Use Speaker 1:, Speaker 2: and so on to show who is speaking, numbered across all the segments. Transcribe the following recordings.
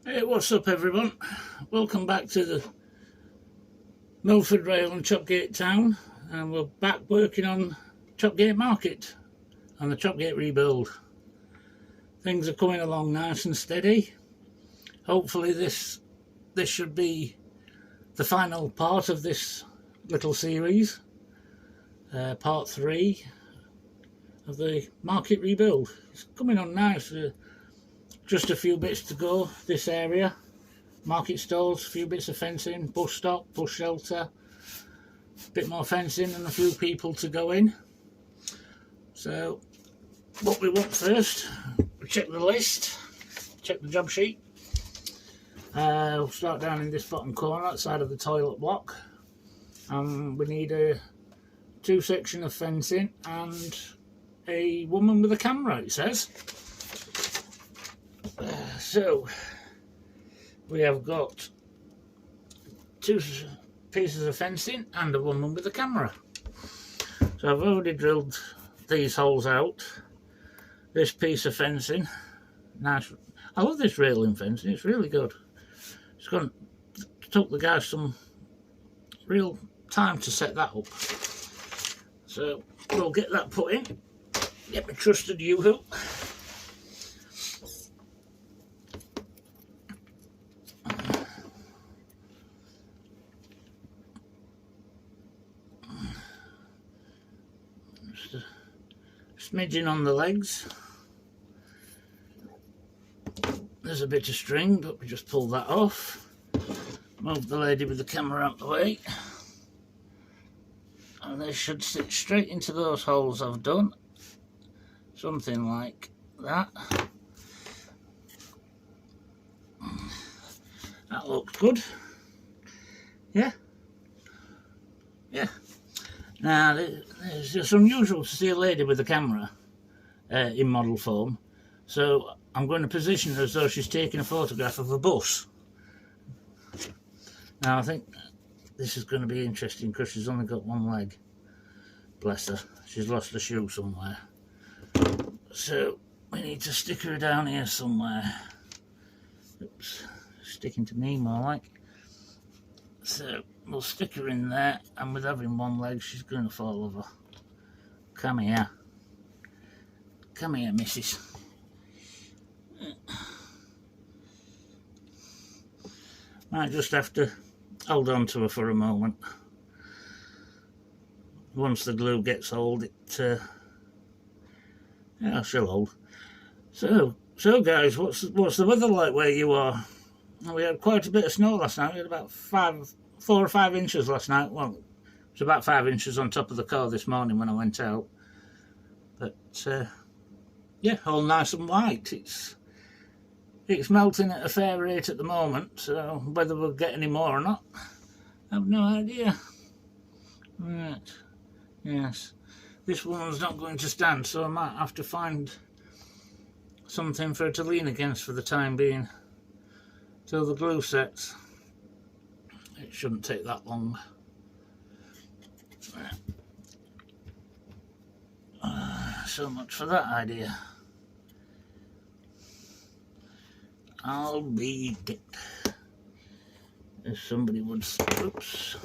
Speaker 1: Hey, what's up everyone? Welcome back to the Milford Rail and Chopgate town, and we're back working on Chopgate Market and the Chopgate rebuild. Things are coming along nice and steady. Hopefully this should be the final part of this little series, part 3 of the market rebuild. It's coming on nice. Just a few bits to go. This area, market stalls, a few bits of fencing, bus stop, bus shelter, a bit more fencing and a few people to go in. So what we want first, we check the list, check the job sheet. We'll start down in this bottom corner outside of the toilet block. We need a 2-section of fencing and a woman with a camera, it says. So we have got 2 pieces of fencing and a woman with a camera. So I've already drilled these holes out. This piece of fencing, nice. I love this railing fencing, it's really good. It's going to took the guys some real time to set that up. So we'll get that put in. Get my trusted U-hook. Just a smidgen on the legs. There's a bit of string, but we just pull that off. Move the lady with the camera out the way. And they should sit straight into those holes I've done. Something like that. That looks good. Yeah. Yeah. Now, it's just unusual to see a lady with a camera in model form. So I'm going to position her as though she's taking a photograph of a bus. Now I think this is going to be interesting because she's only got one leg. Bless her, she's lost a shoe somewhere. So we need to stick her down here somewhere. Oops, sticking to me more like. So we'll stick her in there, and with having one leg she's going to fall over. Come here. Come here, missus. Might just have to hold on to her for a moment. Once the glue gets hold, yeah, she'll hold. So guys, what's the weather like where you are? We had quite a bit of snow last night. We had about 4 or 5 inches last night. Well, it was about 5 inches on top of the car this morning when I went out. But yeah, all nice and white. It's melting at a fair rate at the moment, so whether we'll get any more or not, I have no idea. Right, yes, this one's not going to stand, so I might have to find something for her to lean against for the time being, till the glue sets. It shouldn't take that long. So much for that idea. I'll be dipped. If somebody would. Oops,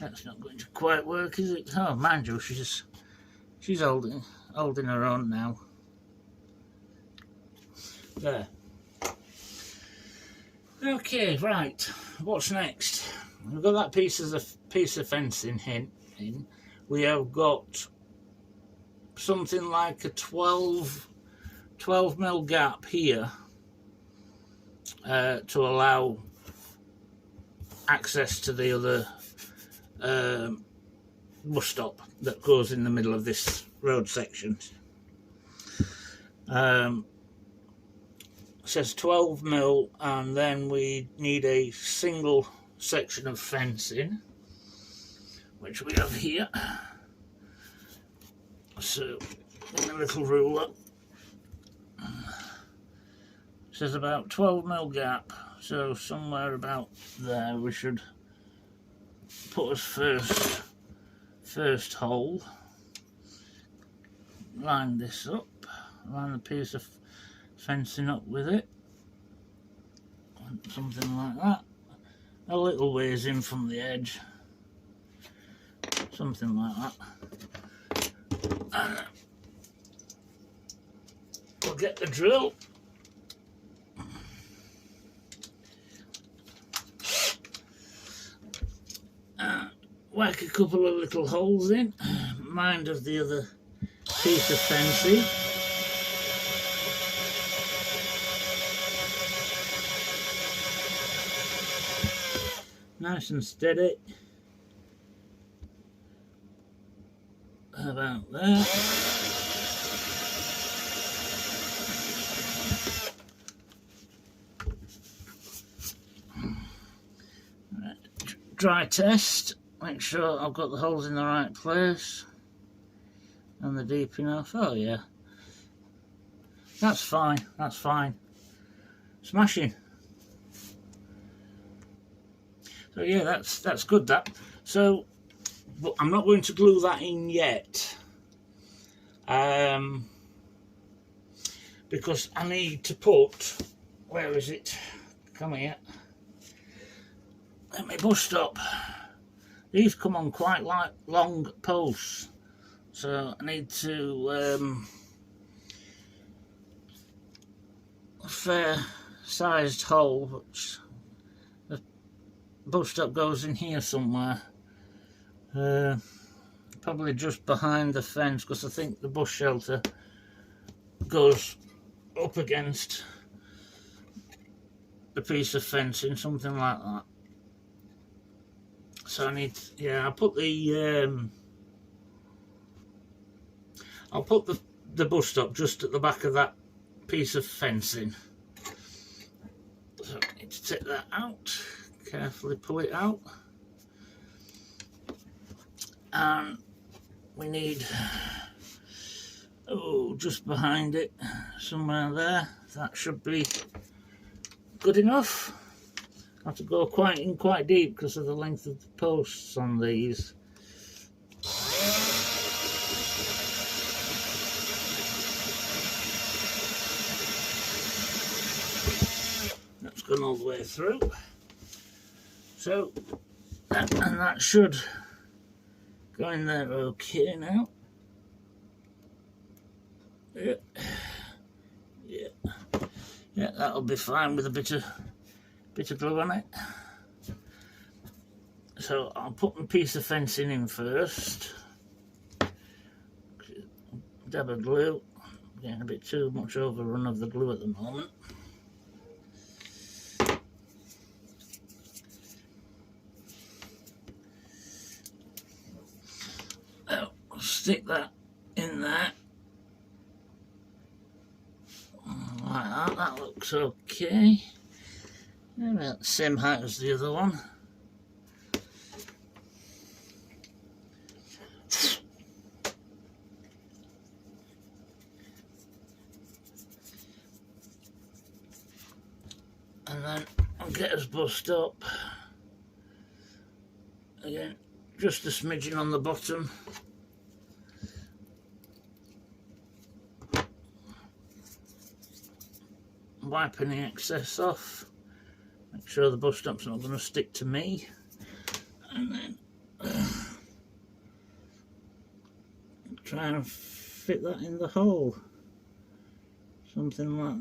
Speaker 1: that's not going to quite work, is it? Oh, mind you, she's holding her own now. There. Okay, right. What's next? We've got that piece of fencing in. We have got something like a 12 mil gap here. To allow access to the other bus stop that goes in the middle of this road section. It says 12 mil, and then we need a single section of fencing, which we have here. So, in a little ruler. Says about 12 mil gap, so somewhere about there we should put us first hole. Line this up, line the piece of fencing up with it. something like that, a little ways in from the edge, something like that. And we'll get the drill. Whack a couple of little holes in, mind of the other piece of fencing. Nice and steady. About there. Right. Dry test. Make sure I've got the holes in the right place and they're deep enough. Oh yeah, that's fine. That's fine. Smashing. So yeah, that's good. That. So, but I'm not going to glue that in yet, because I need to put. Where is it? Come here. Let me bus stop. These come on quite like long posts, so I need to a fair sized hole, which the bus stop goes in here somewhere, probably just behind the fence, because I think the bus shelter goes up against the piece of fencing, something like that. So I need, yeah, I'll put the bus stop just at the back of that piece of fencing. So I need to take that out, carefully pull it out, and we need, oh, just behind it, somewhere there. That should be good enough. I have to go quite deep because of the length of the posts on these. That's gone all the way through. So, that should go in there okay now. Yeah, that'll be fine with a bit of glue on it. So I'll put my piece of fencing in first. Dab of glue. Getting a bit too much overrun of the glue at the moment. I'll stick that in there. Like that, that looks okay. About the same height as the other one. And then I'll get us bust up. Again, just a smidgen on the bottom. Wiping the excess off. Make sure the bus stop's not going to stick to me, and then try and fit that in the hole, something like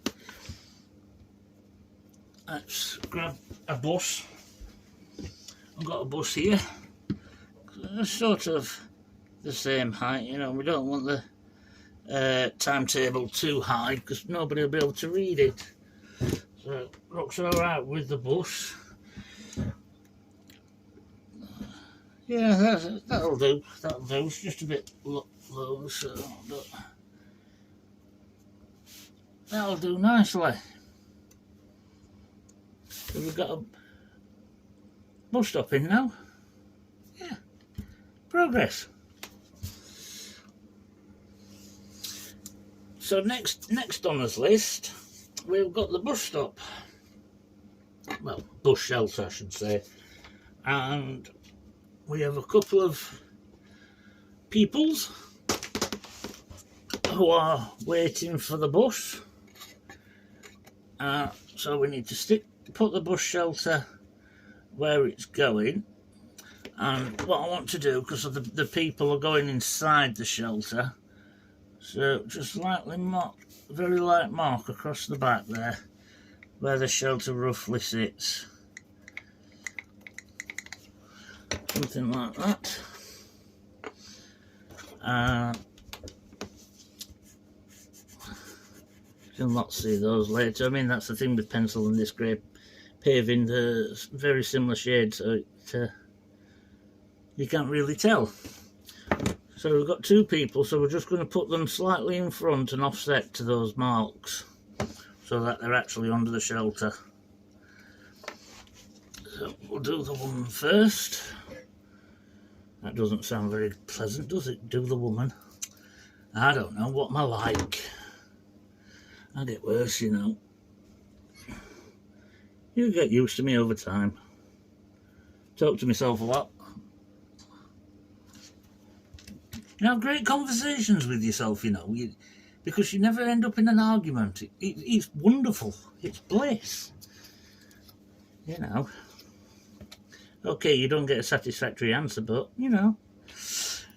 Speaker 1: that. Let's grab a bus. I've got a bus here. They're sort of the same height, you know. We don't want the timetable too high because nobody will be able to read it. So it looks alright with the bus. Yeah, that'll do. That'll do. It's just a bit low, so that'll do nicely. So we've got a bus stop in now. Yeah, progress. So next on this list, we've got the bus stop, well, bus shelter I should say, and we have a couple of peoples who are waiting for the bus, So we need to put the bush shelter where it's going. And what I want to do, because of the people are going inside the shelter, so just lightly mark, very light mark across the back there, where the shelter roughly sits. Something like that. You'll not see those later. I mean, that's the thing with pencil and this grey paving, the very similar shades, so you can't really tell. So we've got two people, so we're just going to put them slightly in front and offset to those marks so that they're actually under the shelter. So we'll do the woman first. That doesn't sound very pleasant, does it? Do the woman. I don't know, what am I like? I get worse, you know. You get used to me over time. Talk to myself a lot. You have great conversations with yourself, you know, because you never end up in an argument. It's wonderful. It's bliss. You know. Okay, you don't get a satisfactory answer, but, you know.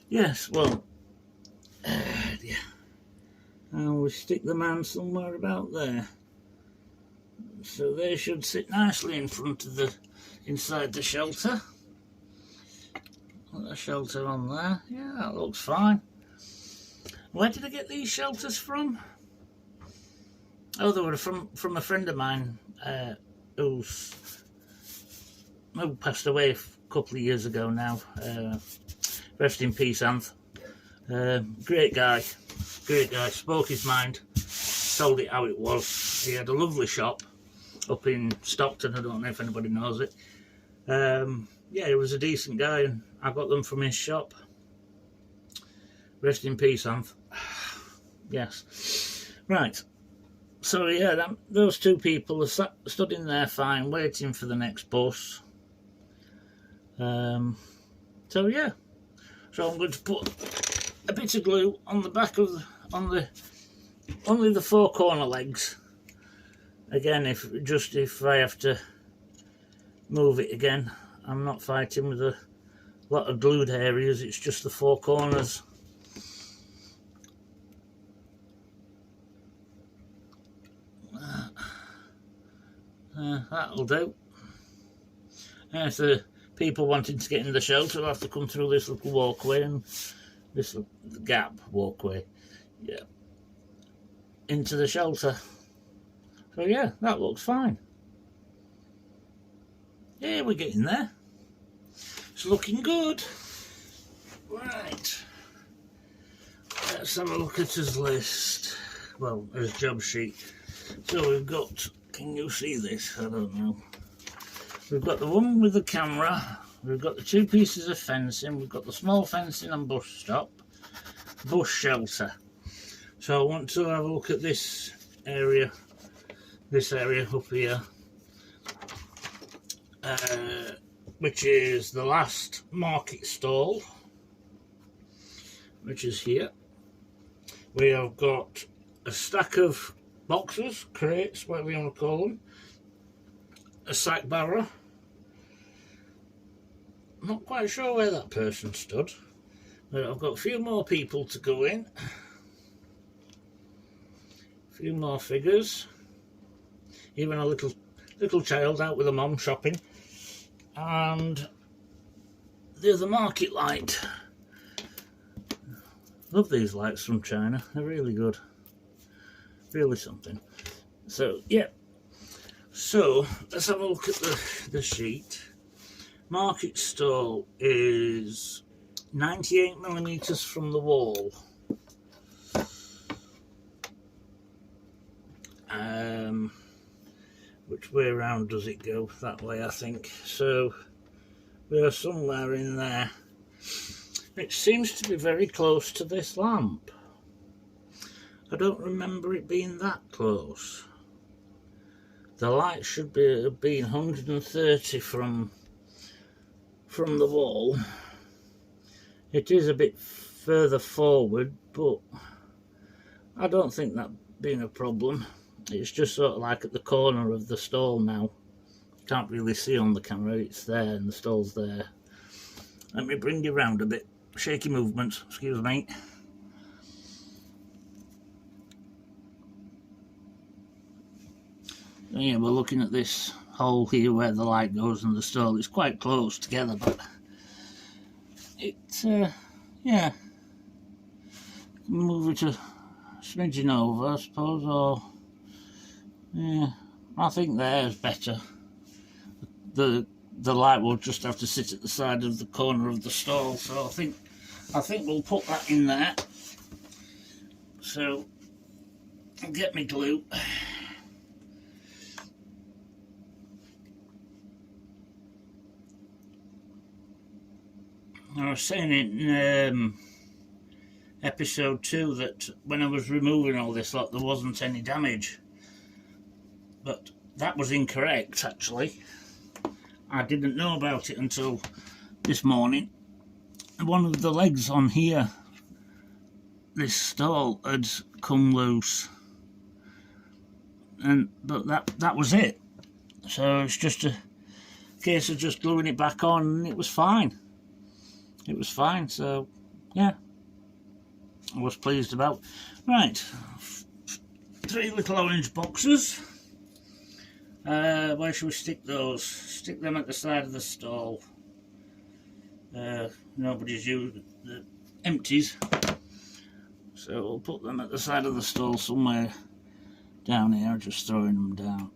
Speaker 1: Yes, well. Yeah. And we stick the man somewhere about there. So they should sit nicely in front of inside the shelter. Put the shelter on there. Yeah, that looks fine. Where did I get these shelters from? Oh, they were from a friend of mine who passed away a couple of years ago now. Rest in peace, Anth. Great guy, spoke his mind, told it how it was. He had a lovely shop up in Stockton, I don't know if anybody knows it. Yeah, he was a decent guy and I got them from his shop. Rest in peace, Anth. Yes. Right. So yeah, those two people are stood in there fine, waiting for the next bus. So yeah. So I'm going to put a bit of glue on the back of only the four corner legs. Again, if I have to move it again, I'm not fighting with a lot of glued areas, it's just the four corners. That'll do. And if the people wanting to get in the shelter will have to come through this little walkway and this gap walkway, yeah, into the shelter. So yeah, that looks fine. Yeah, we're getting there. It's looking good. Right. Let's have a look at his list. Well, his job sheet. So we've got, can you see this? I don't know. We've got the one with the camera. We've got the two pieces of fencing. We've got the small fencing and bus stop. Bus shelter. So I want to have a look at this area up here. Which is the last market stall, which is here. We have got a stack of boxes, crates, whatever you want to call them, a sack barrow. I'm not quite sure where that person stood, but I've got a few more people to go in, a few more figures, even a little child out with a mum shopping. And there's a market light. Love these lights from China, they're really good, really something. So yeah, so let's have a look at the sheet. Market stall is 98mm from the wall. Which way around does it go? That way, I think. So we are somewhere in there. It seems to be very close to this lamp. I don't remember it being that close. The light should be 130 from the wall. It is a bit further forward, but I don't think that being a problem. It's just sort of like at the corner of the stall now. Can't really see on the camera, it's there and the stall's there. Let me bring you round a bit. Shaky movements, excuse me. Yeah, we're looking at this hole here where the light goes in the stall. It's quite close together, but it's yeah, move it a smidgen over, I suppose, or yeah, I think there's better. The light will just have to sit at the side of the corner of the stall, so I think we'll put that in there. So I'll get me glue. I was saying in episode 2 that when I was removing all this lot there wasn't any damage, but that was incorrect actually. I didn't know about it until this morning. One of the legs on here, this stall, had come loose, but that was it. So it's just a case of just gluing it back on, and it was fine. It was fine, so yeah, I was pleased about. Right, 3 little orange boxes. Where should we stick those? Stick them at the side of the stall. Nobody's used the empties, so we'll put them at the side of the stall somewhere down here. Just throwing them down.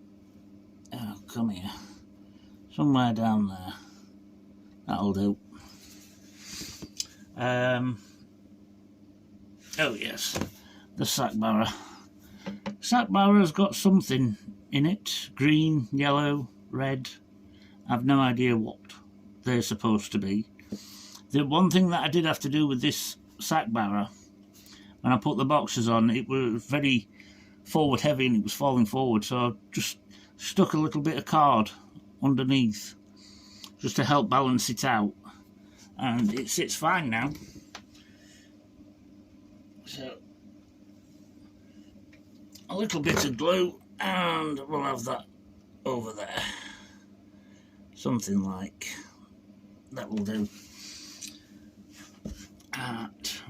Speaker 1: Oh, come here. Somewhere down there. That'll do. Oh yes, the sack barra. Sack barra's got something in it. Green, yellow, red. I've no idea what they're supposed to be. The one thing that I did have to do with this sack barra, when I put the boxes on, it was very forward heavy and it was falling forward, so I just stuck a little bit of card underneath just to help balance it out, and it sits fine now. So a little bit of glue and we'll have that over there. Something like that will do.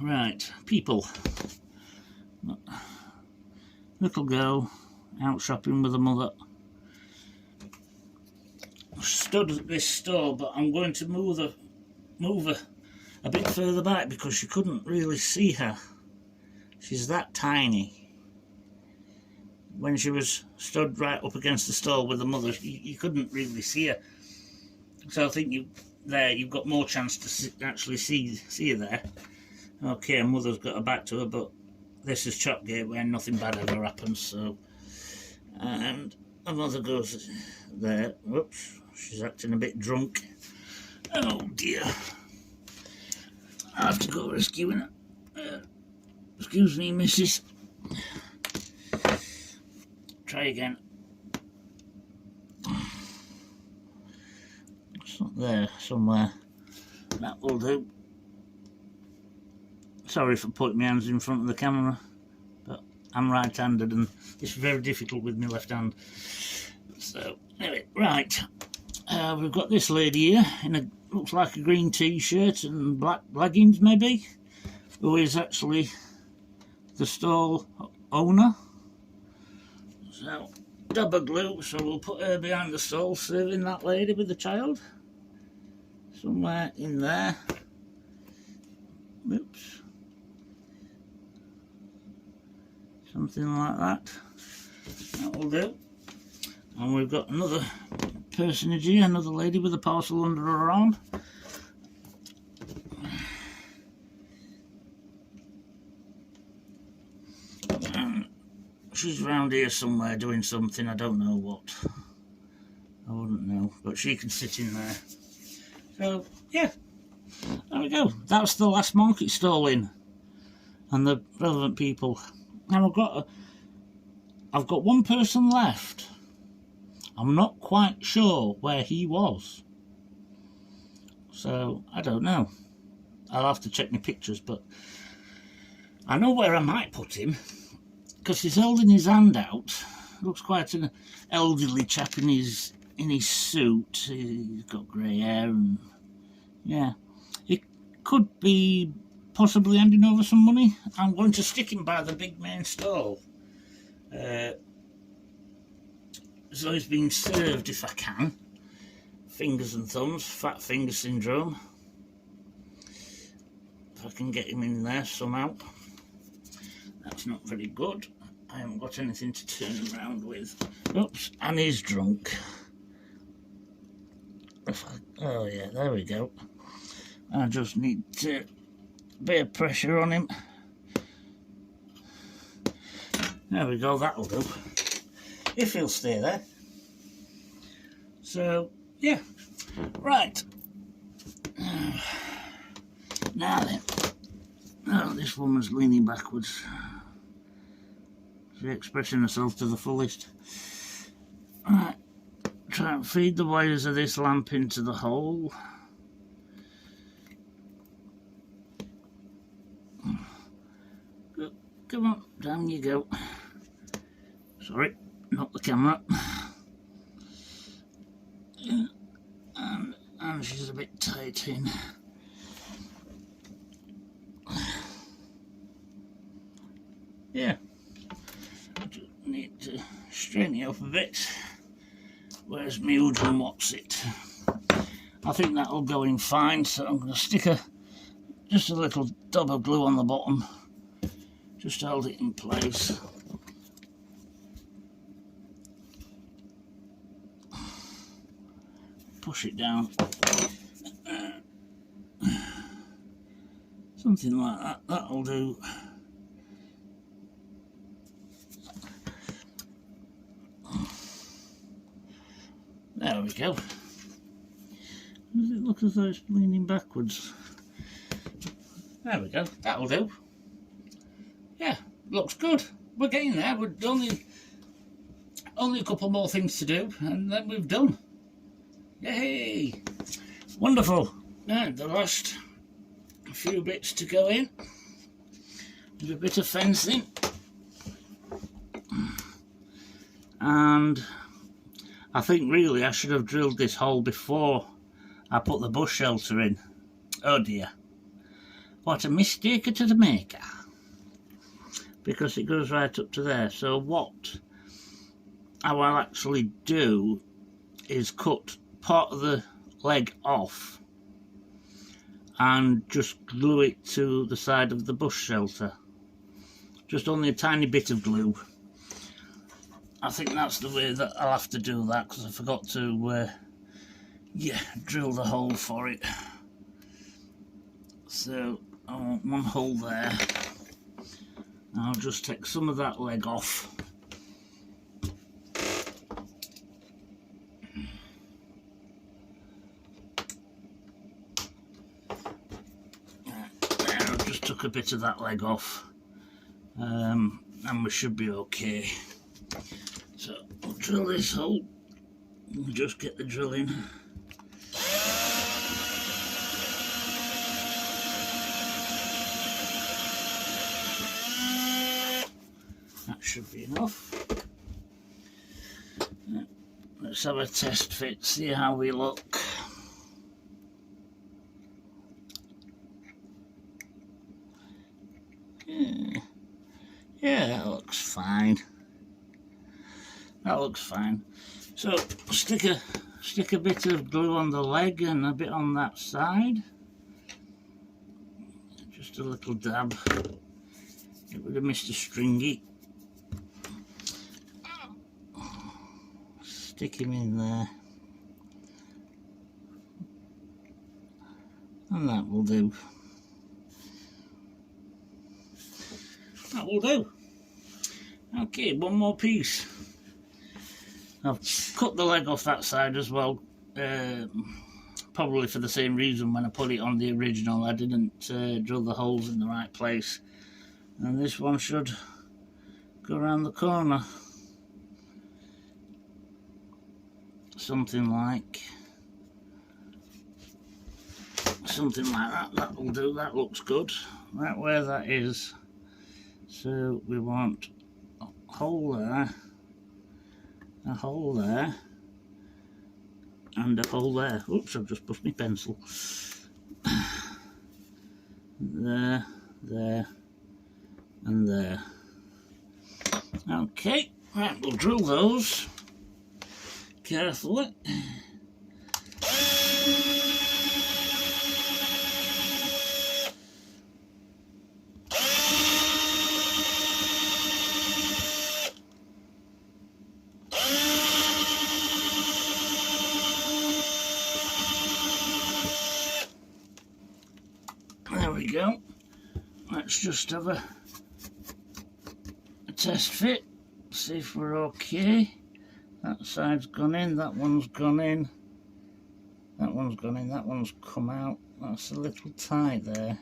Speaker 1: Right, people. Little girl out shopping with her mother. Stood at this store, but I'm going to move her a bit further back because you couldn't really see her. She's that tiny. When she was stood right up against the stall with the mother, you couldn't really see her. So I think you've got more chance to actually see her there. Okay, her mother's got her back to her, but this is Chopgate where nothing bad ever happens. So, and her mother goes there. Whoops, she's acting a bit drunk. Oh dear, I have to go rescuing her. Excuse me, missus. Try again. It's not there, somewhere. That will do. Sorry for putting my hands in front of the camera, but I'm right-handed and it's very difficult with my left hand. So, anyway, right. We've got this lady here in a looks like a green t-shirt and black leggings, maybe, who is actually the stall owner. So, double glue, so we'll put her behind the stall serving that lady with the child. Somewhere in there. Oops. Something like that. That will do. And we've got another personage here, another lady with a parcel under her arm. And she's round here somewhere doing something, I don't know what. I wouldn't know, but she can sit in there. So, yeah, there we go. That's the last market stall in, and the relevant people. Now I've got one person left. I'm not quite sure where he was, so I don't know. I'll have to check my pictures, but I know where I might put him because he's holding his hand out looks quite an elderly chap in his suit. He's got grey hair, and yeah, it could be possibly handing over some money. I'm going to stick him by the big main stall, so he's being served if I can. Fingers and thumbs, fat finger syndrome. If I can get him in there somehow. That's not very good. I haven't got anything to turn him around with. Oops, and he's drunk. Oh yeah, there we go. I just need a bit of pressure on him. There we go, that'll do. If he'll stay there. So, yeah. Right. Now then. Oh, this woman's leaning backwards. She's expressing herself to the fullest. Right. Try and feed the wires of this lamp into the hole. Come on, down you go. Sorry, not the camera. And she's a bit tight in. Yeah, I just need to straighten it up a bit. Where's my hood and what's it? I think that'll go in fine, so I'm going to stick just a little dab of glue on the bottom, just to hold it in place. Push it down. Something like that, that'll do. There we go. Does it look as though it's leaning backwards? There we go, that'll do. Yeah, looks good. We're getting there. We're only a couple more things to do, and then we've done. Yay! Wonderful. Now the last few bits to go in. There's a bit of fencing, and I think really I should have drilled this hole before I put the bush shelter in. Oh dear, what a mistake it is to make, because it goes right up to there. So what I will actually do is cut part of the leg off and just glue it to the side of the bush shelter. Just only a tiny bit of glue. I think that's the way that I'll have to do that, because I forgot to drill the hole for it. So I want one hole there. I'll just take some of that leg off. There, I just took a bit of that leg off, and we should be okay. So I'll drill this hole and just get the drill in. That should be enough. Let's have a test fit, see how we look. Yeah, that looks fine. That looks fine. So stick a bit of glue on the leg and a bit on that side. Just a little dab. Get rid of Mr. Stringy. Stick him in there. And that will do. That will do. Okay, one more piece. I've cut the leg off that side as well, probably for the same reason when I put it on the original. I didn't drill the holes in the right place, and this one should go around the corner. Something like that, that will do. That looks good, right where that is. So we want a hole there a hole there, and a hole there. Oops, I've just pushed my pencil. There, there, and there. Okay, right, we'll drill those carefully. There we go. Let's just have a test fit, see if we're okay. That side's gone in, that one's gone in, that one's gone in, that one's come out. That's a little tight there.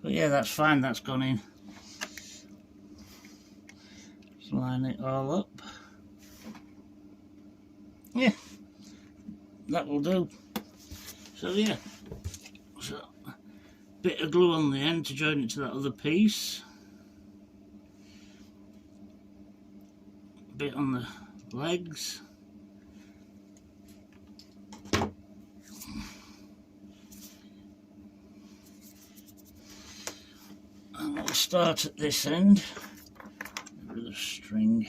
Speaker 1: But yeah, that's fine, that's gone in. Just line it all up. Yeah, that will do. So yeah, so a bit of glue on the end to join it to that other piece. A bit on the legs. And we'll start at this end with a string.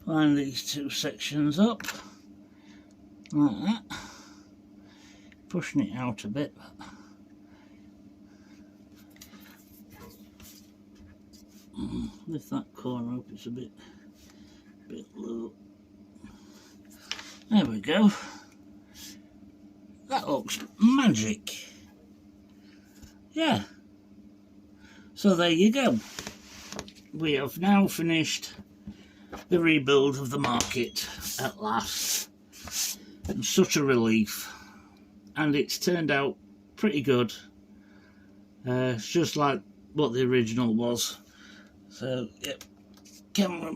Speaker 1: Line these two sections up like that, pushing it out a bit. Lift that corner up, it's a bit low. There we go. That looks magic. Yeah. So there you go. We have now finished the rebuild of the market at last. And such a relief. And it's turned out pretty good. It's just like what the original was. So, yep. Camera.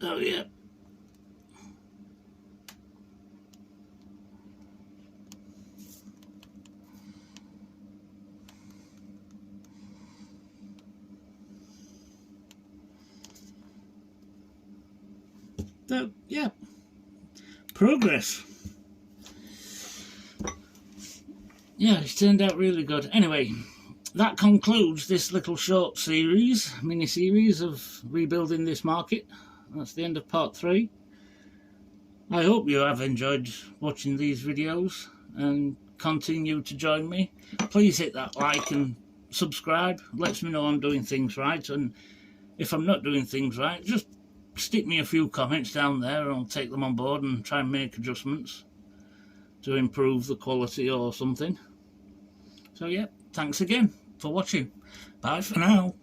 Speaker 1: Oh, yeah. So, yeah, progress. Yeah, it's turned out really good. Anyway, that concludes this little short series, mini-series of rebuilding this market. That's the end of part 3. I hope you have enjoyed watching these videos and continue to join me. Please hit that like and subscribe. Lets me know I'm doing things right, and if I'm not doing things right, just stick me a few comments down there and I'll take them on board and try and make adjustments to improve the quality or something. So yeah, thanks again for watching. Bye for now.